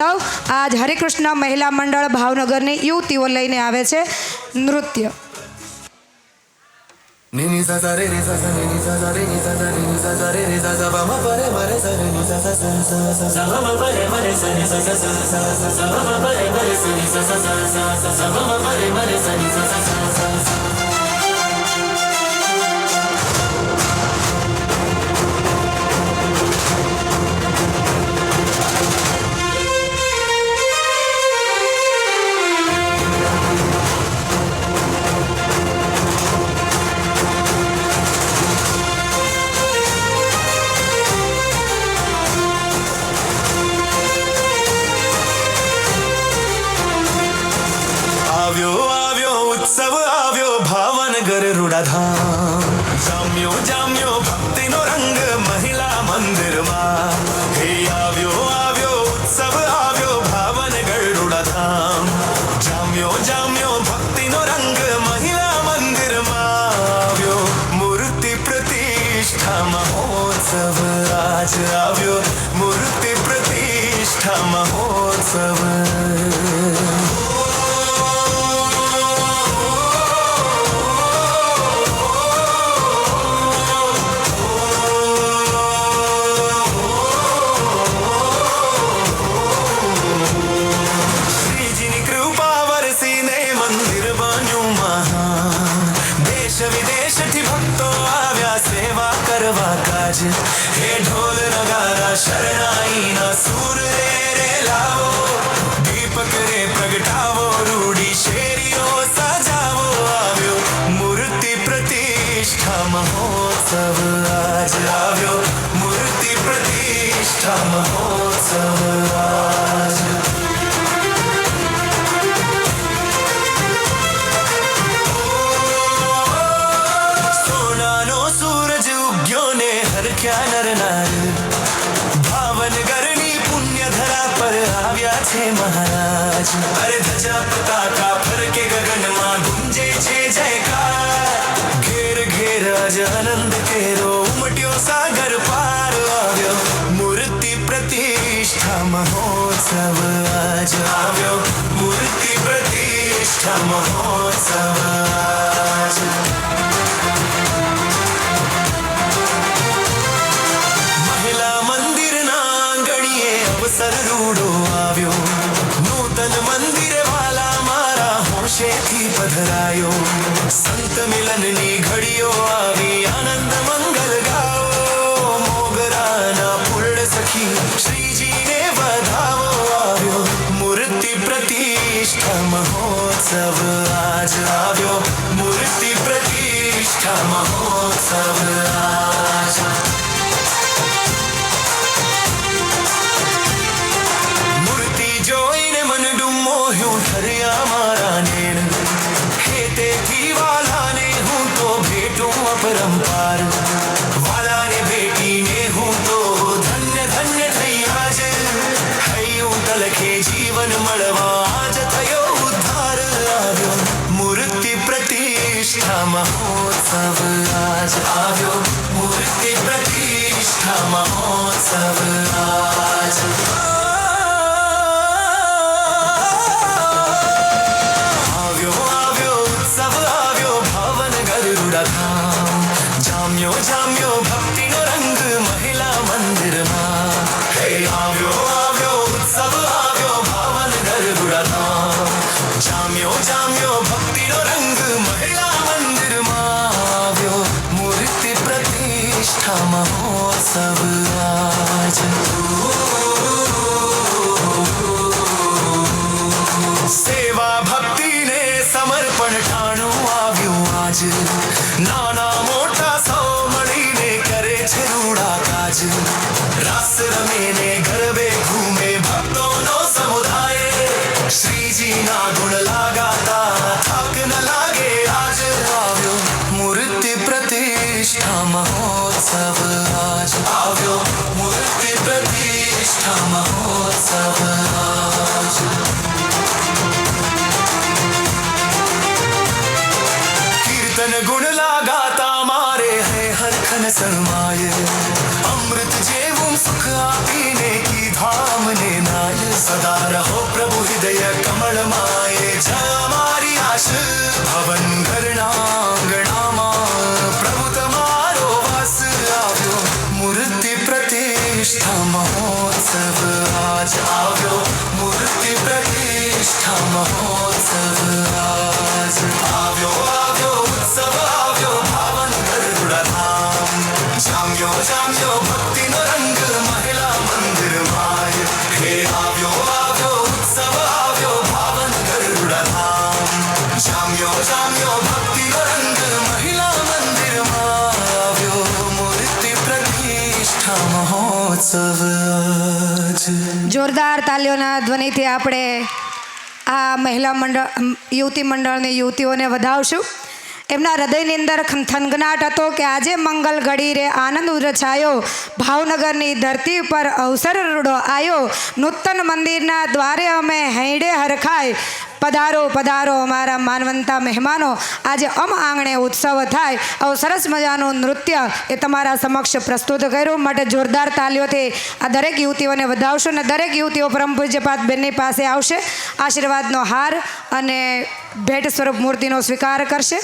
आज हरिकृष्ण महिला मंडल भावनगर ने युवतीओ लईने आवे छे नृत्य। Nini sa sa re ni sa sa nini sa sa re ni sa sa nini sa sa re ni sa sa ba ma pa re ma re sa re ni sa sa sa sa sa sa ba ma pa re ma re sa ni sa sa sa sa sa sa ba ma pa re ma re sa ni sa sa sa sa sa ba ma pa re ma re sa ni sa sa sa sa sa उत्सव आव्यो भावनगर रुडाधाम जाम्यो जाम्यो भक्तिनो रंग महिला मंदिर में हे आव्यो आव्यो उत्सव आव्यो भावनगर रुडाधाम जाम्यो जाम्यो भक्तिनो रंग महिला मंदिर में आव्यो मूर्ति प्रतिष्ठा महोत्सव आज आव्यो मूर्ति प्रतिष्ठा महोत्सव। हे ढोल नगारा शरणाई ना सूर रे लावो दीपक रे प्रगटावो रूढ़ी शेरियो सजावो आव्यो मूर्ति प्रतिष्ठा महोत्सव आज आव्यो मूर्ति प्रतिष्ठा महोत्सव आज। क्या नर नार भावनगरनी पुण्य धरा पर आव्या छे महाराज अरे धजा पताका फरके गगन में गुंजे छे जयकार घेर घेर अज आनंद केरो उमट्यो सागर पार आव्यो मूर्ति प्रतिष्ठा महोत्सव आज आव्यो मूर्ति प्रतिष्ठा महोत्सव आज। रूडो आव्यो नूतन मंदिर वाला मारा होशे थी पधरायो संत मिलन नी घड़ियो आवी आनंद मंगल गाओ मोगरा ना पूर्ण सखी श्रीजी ने बधावो आव्यो मूर्ति प्रतिष्ठा महोत्सव आज आव्यो मूर्ति प्रतिष्ठा महोत्सव आज। ठरिया मारा नेण हेते थी वाला ने हूँ तो भेटूं अपरंपार वाला ने बेटी ने हूँ तो धन्य धन्य थई आज हयूं तलखे जीवन मळवा आज थयो उद्धार आव्यो मूर्ति प्रतिष्ठा महोत्सव आज आव्यो मूर्ति प्रतिष्ठा महोत्सव आज। जाम्यो जाम्यो भक्ति नो रंग महिला मंदिर में हे आव्यो आव्यो उत्सव आव्यो भावनगर रुडाधाम जाम्यो जाम्यो भक्ति नो रंग महिला मंदिर में आव्यो मूर्ति प्रतिष्ठा महोत्सव आज। सेवा भक्ति ने समर्पण ठाणु आव्यो आज नाना मोटा सौ मळीने करे छे रूड़ा काज रास रमे ने गरबे घूमे भक्तों नो समुदाय श्रीजी ना गुण लगाता थाक न लागे आज आव्यो मूर्ति प्रतिष्ठा महोत्सव आज आव्यो मूर्ति प्रतिष्ठा महोत्सव आज। कीर्तन गुण लगाता मारे है हर खन समाये अमृत जेवो तुम सुख आपीने की धाम ने नाय सदा रहो प्रभु हृदय कमल माए जय हमारी आश भवन घरणांगणाમાં प्रभु તમારો વાસ આવ્યો મૂર્તિ પ્રતિષ્ઠા મહોત્સવ આજ આવ્યો મૂર્તિ પ્રતિષ્ઠા મહોત્સવ આજ આવ્યો આવ્યો ઉત્સવ આવ્યો ભાવન ગરુડધામ જામ્યો જામ્યો ભક્તિનો રંગ મહિલા મંદિર માય હે આવ્યો આવ્યો ઉત્સવ આવ્યો ભાવન ગરુડધામ જામ્યો જામ્યો ભક્તિનો રંગ મહિલા મંદિરમાં આવ્યો મૂર્તિ પ્રતિષ્ઠા મહોત્સવ આજ જોરદાર તાલીઓના ધ્વનિથી આપણે આ મહિલા મંડળ યુવતી મંડળની યુવતીઓને વધાવશું. એમના હૃદયની અંદર થનગનાટ હતો કે આજે મંગલ ઘડી રે આનંદ ઉરછાયો ભાવનગરની ધરતી પર અવસર રૂડો આવ્યો નૂતન મંદિરના દ્વારે અમે હૈડે હરખાય પધારો પધારો અમારા માનવંતા મહેમાનો આજે આંગણે ઉત્સવ થાય આવું સરસ મજાનું નૃત્ય એ તમારા સમક્ષ પ્રસ્તુત કર્યું માટે જોરદાર તાલીઓથી આ દરેક યુવતીઓને વધાવશું અને દરેક યુવતીઓ પરમ પૂજ્યપાદ બેનની પાસે આવશે આશીર્વાદનો હાર અને ભેટ સ્વરૂપ મૂર્તિનો સ્વીકાર કરશે.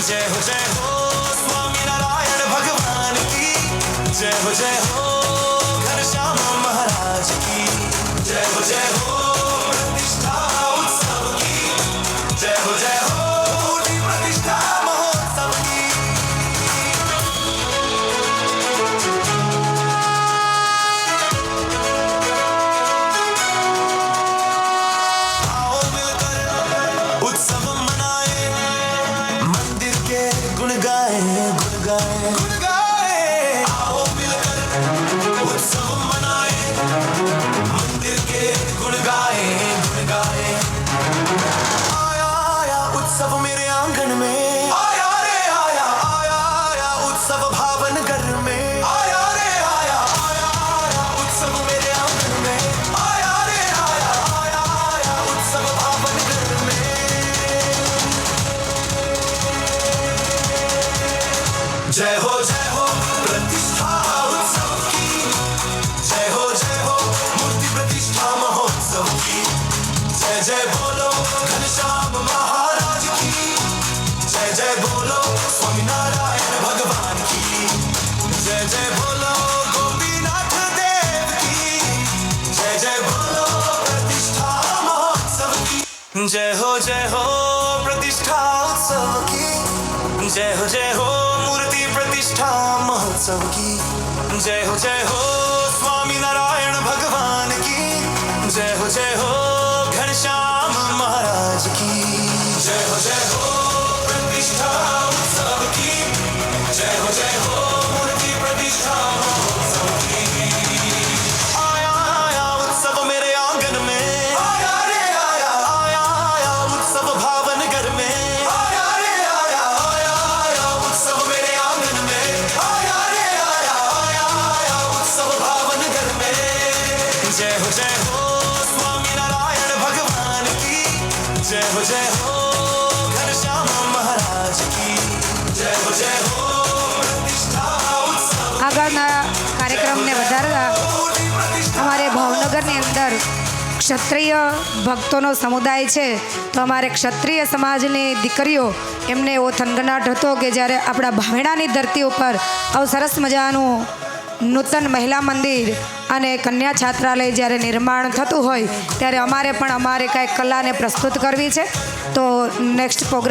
जय हो स्वामीनारायण भगवान की जय हो घनश्याम महाराज की जय हो प्रतिष्ठा उत्सव की जय हो मूर्ति प्रतिष्ठा महोत्सव की आओ मिलकर उत्सव मनाए मंदिर के गुण गाए आओ मिलकर उत्सव मनाए मंदिर के गुण गाए आया आया उत्सव मेरे आंगन में आया रे आया उत्सव भावन घर में आया रे आया उत्सव मेरे आंगन में आया रे आया उत्सव भावन घर में जय हो प्रतिष्ठा उत्सव की जय हो मूर्ति प्रतिष्ठा महोत्सव की जय बोलो घनश्याम महाराज की जय बोलो स्वामीनारायण भगवान की जय बोलो गोपीनाथ देव की जय बोलो प्रतिष्ठा महोत्सव की जय हो प्रतिष्ठा उत्सव की जय हो मूर्ति प्रतिष्ठा महोत्सव की जय हो स्वामीनारायण भगवान की जय हो घनश्याम महाराज की जय हो प्रतिष्ठा उत्सव की जय हो मूर्ति प्रतिष्ठा महोत्सव की आया उत्सव मेरे आंगन में आया रे आया उत्सव भावन घर में आया रे आया उत्सव मेरे आंगन में आया रे आया उत्सव भावन घर में जय हो स्वामीनारायण भगवान की जय हो घनश्याम महाराज की जय हो प्रतिष्ठा उत्सव આગળના કાર્યક્રમને વધારવા અમારે ભાવનગરની અંદર ક્ષત્રિય ભક્તોનો સમુદાય છે તો અમારે ક્ષત્રિય સમાજની દીકરીઓ એમને એવો થનગનાટ હતો કે જ્યારે આપણા ભાવેણાની ધરતી ઉપર આવું સરસ મજાનું નૂતન મહિલા મંદિર અને કન્યા છાત્રાલય જ્યારે નિર્માણ થતું હોય ત્યારે અમારે પણ અમારે કાંઈક કલાને પ્રસ્તુત કરવી છે તો નેક્સ્ટ પ્રોગ્રામ